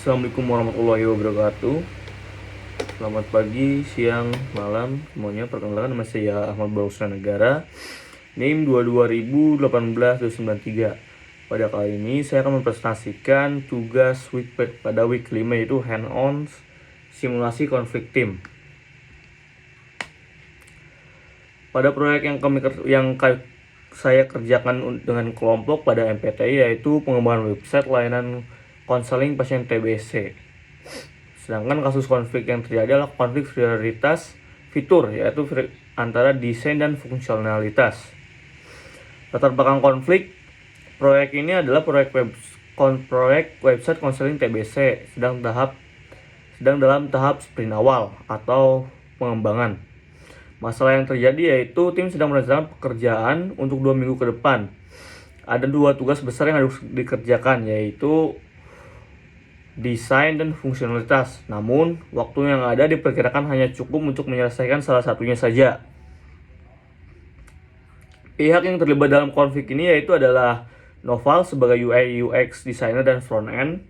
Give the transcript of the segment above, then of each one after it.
Assalamualaikum warahmatullahi wabarakatuh. Selamat pagi, siang, malam semuanya. Perkenalkan nama saya Ahmad Bausra Negara, NIM 22.018-293. Pada kali ini saya akan mempresentasikan tugas week pada week 5, yaitu hand-on simulasi konflik tim. Pada proyek yang saya kerjakan dengan kelompok pada MPTI, yaitu pengembangan website layanan konseling pasien TBC. Sedangkan kasus konflik yang terjadi adalah konflik prioritas fitur, yaitu antara desain dan fungsionalitas. Latar belakang konflik proyek ini adalah proyek website konseling TBC sedang dalam tahap sprint awal atau pengembangan. Masalah yang terjadi yaitu tim sedang merencanakan pekerjaan untuk 2 minggu ke depan. Ada 2 tugas besar yang harus dikerjakan, yaitu desain dan fungsionalitas. Namun, waktu yang ada diperkirakan hanya cukup untuk menyelesaikan salah satunya saja. Pihak yang terlibat dalam konflik ini yaitu adalah Noval sebagai UI UX designer dan front end,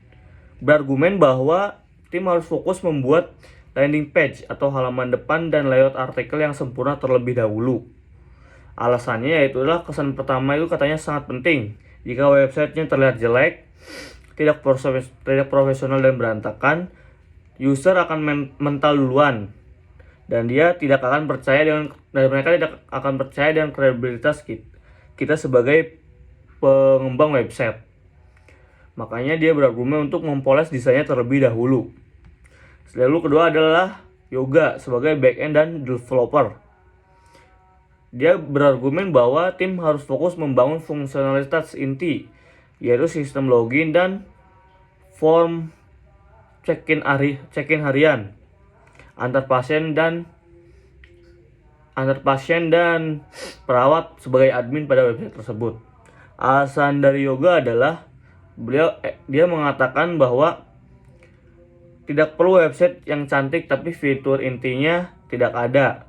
berargumen bahwa tim harus fokus membuat landing page atau halaman depan dan layout artikel yang sempurna terlebih dahulu. Alasannya yaitu adalah kesan pertama itu katanya sangat penting. Jika websitenya terlihat jelek, tidak profesional dan berantakan, user akan mental duluan dan mereka tidak akan percaya dengan kredibilitas kita sebagai pengembang website. Makanya dia berargumen untuk mempoles desainnya terlebih dahulu. Lalu kedua adalah Yoga sebagai backend dan developer. Dia berargumen bahwa tim harus fokus membangun fungsionalitas inti, yaitu sistem login dan form check-in harian antar pasien dan perawat sebagai admin pada website tersebut. Alasan dari Yoga adalah dia mengatakan bahwa tidak perlu website yang cantik tapi fitur intinya tidak ada.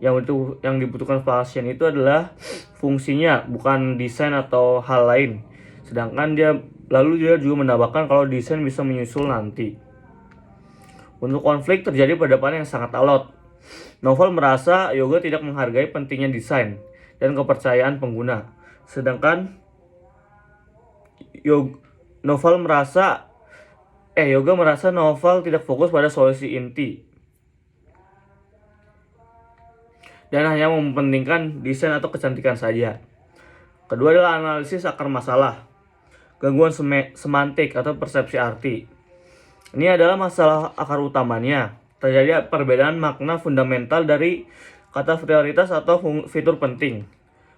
Yang dibutuhkan pasien itu adalah fungsinya, bukan desain atau hal lain. Sedangkan dia juga menambahkan kalau desain bisa menyusul nanti. Untuk konflik terjadi perdebatan yang sangat alot. Novel merasa Yoga tidak menghargai pentingnya desain dan kepercayaan pengguna. Sedangkan Yoga merasa Novel tidak fokus pada solusi inti dan hanya mementingkan desain atau kecantikan saja. Kedua adalah analisis akar masalah, gangguan semantik atau persepsi arti. Ini adalah masalah akar utamanya. Terjadi perbedaan makna fundamental dari kata prioritas atau fitur penting.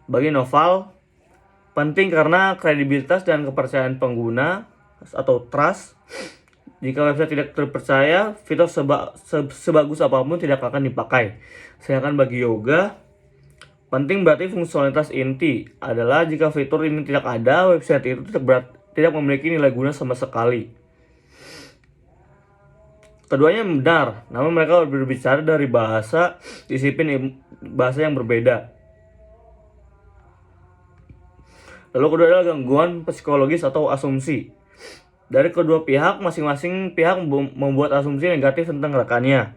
Bagi Novel, penting karena kredibilitas dan kepercayaan pengguna atau trust. Jika website tidak terpercaya, fitur sebagus apapun tidak akan dipakai. Sedangkan bagi Yoga, penting berarti fungsionalitas inti adalah jika fitur ini tidak ada, website itu tidak memiliki nilai guna sama sekali. Keduanya benar, namun mereka berbicara dari disiplin bahasa yang berbeda. Lalu kedua adalah gangguan psikologis atau asumsi. Dari kedua pihak, masing-masing pihak membuat asumsi negatif tentang rekannya.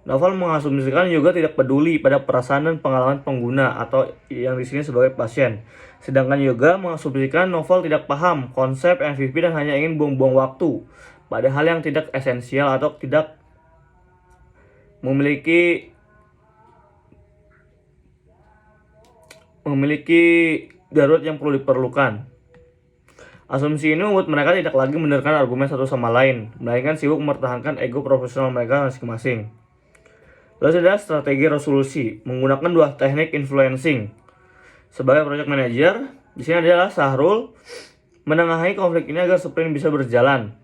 Novel mengasumsikan Yoga tidak peduli pada perasaan dan pengalaman pengguna atau yang di sini sebagai pasien. Sedangkan Yoga mengasumsikan Novel tidak paham konsep MVP dan hanya ingin buang-buang waktu pada hal yang tidak esensial atau tidak memiliki darurat yang perlu diperlukan. Asumsi ini membuat mereka tidak lagi mendengarkan argumen satu sama lain, melainkan sibuk mempertahankan ego profesional mereka masing-masing. Lalu ada strategi resolusi menggunakan 2 teknik influencing. Sebagai project manager, di sini adalah Sahrul menengahi konflik ini agar sprint bisa berjalan.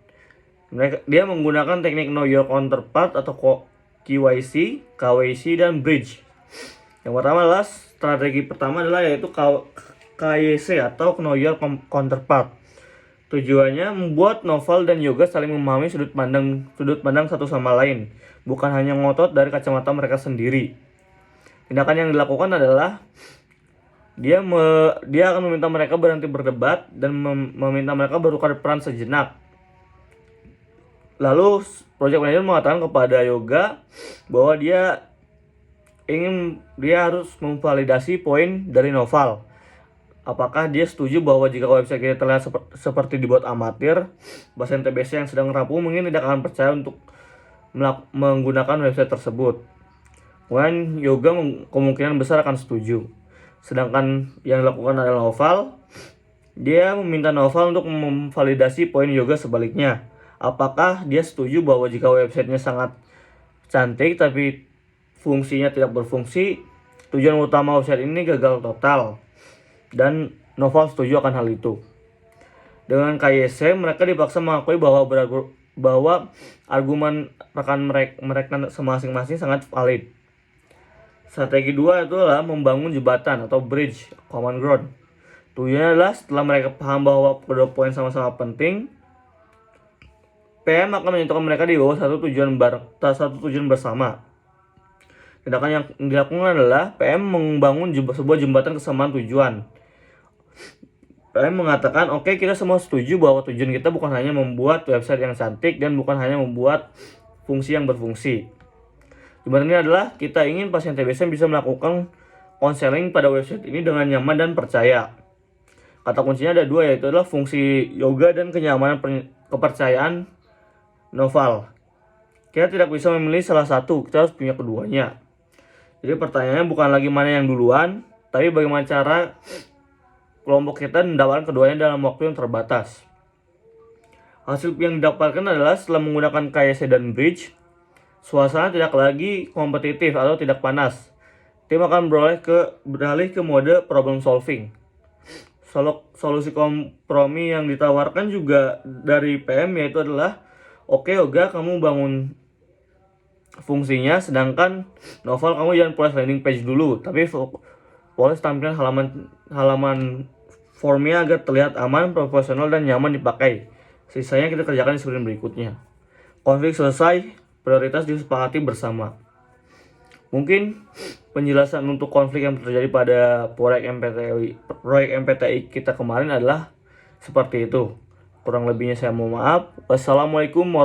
Dia menggunakan teknik know your counterpart atau KYC, KYC dan bridge. Yang pertama adalah strategi pertama adalah yaitu KYC atau know your counterpart. Tujuannya membuat Novel dan Yoga saling memahami sudut pandang satu sama lain, bukan hanya ngotot dari kacamata mereka sendiri. Tindakan yang dilakukan adalah dia akan meminta mereka berhenti berdebat dan meminta mereka bertukar peran sejenak. Lalu project manager mengatakan kepada Yoga bahwa dia harus memvalidasi poin dari Noval. Apakah dia setuju bahwa jika website kita terlihat seperti dibuat amatir, pasien TBC yang sedang rapuh mungkin tidak akan percaya untuk menggunakan website tersebut. Kemudian Yoga kemungkinan besar akan setuju. Sedangkan yang dilakukan adalah Noval. Dia meminta Noval untuk memvalidasi poin Yoga sebaliknya. Apakah dia setuju bahwa jika websitenya sangat cantik tapi fungsinya tidak berfungsi, tujuan utama website ini gagal total. Dan Noval setuju akan hal itu. Dengan KYC, mereka dipaksa mengakui bahwa argumen rekan mereka masing-masing sangat valid. Strategi 2 itu adalah membangun jembatan atau bridge common ground. Tujuannya adalah setelah mereka paham bahwa kedua poin sama-sama penting, PM akan menyentuhkan mereka di bawah satu tujuan bersama. Tindakan yang dilakukan adalah PM membangun sebuah jembatan kesamaan tujuan. PM mengatakan, oke, kita semua setuju bahwa tujuan kita bukan hanya membuat website yang cantik dan bukan hanya membuat fungsi yang berfungsi. Jembatan ini adalah kita ingin pasien TBC bisa melakukan konseling pada website ini dengan nyaman dan percaya. Kata kuncinya ada dua, yaitu adalah fungsi Yoga dan kenyamanan kepercayaan Noval. Kita tidak bisa memilih salah satu, kita harus punya keduanya. Jadi pertanyaannya bukan lagi mana yang duluan, tapi bagaimana cara kelompok kita mendapatkan keduanya dalam waktu yang terbatas. Hasil yang didapatkan adalah setelah menggunakan KYC dan bridge, suasana tidak lagi kompetitif atau tidak panas. Tim akan beralih ke mode problem solving. Solusi kompromi yang ditawarkan juga dari PM yaitu adalah, oke Yoga, kamu bangun fungsinya, sedangkan Noval kamu jangan polis landing page dulu, tapi polis tampilan halaman formnya agar terlihat aman, profesional, dan nyaman dipakai. Sisanya kita kerjakan di sprint berikutnya. Konflik selesai, prioritas disepakati bersama. Mungkin penjelasan untuk konflik yang terjadi pada proyek MPTI kita kemarin adalah seperti itu. Kurang lebihnya saya mohon maaf. Wassalamualaikum warahmatullahi wabarakatuh.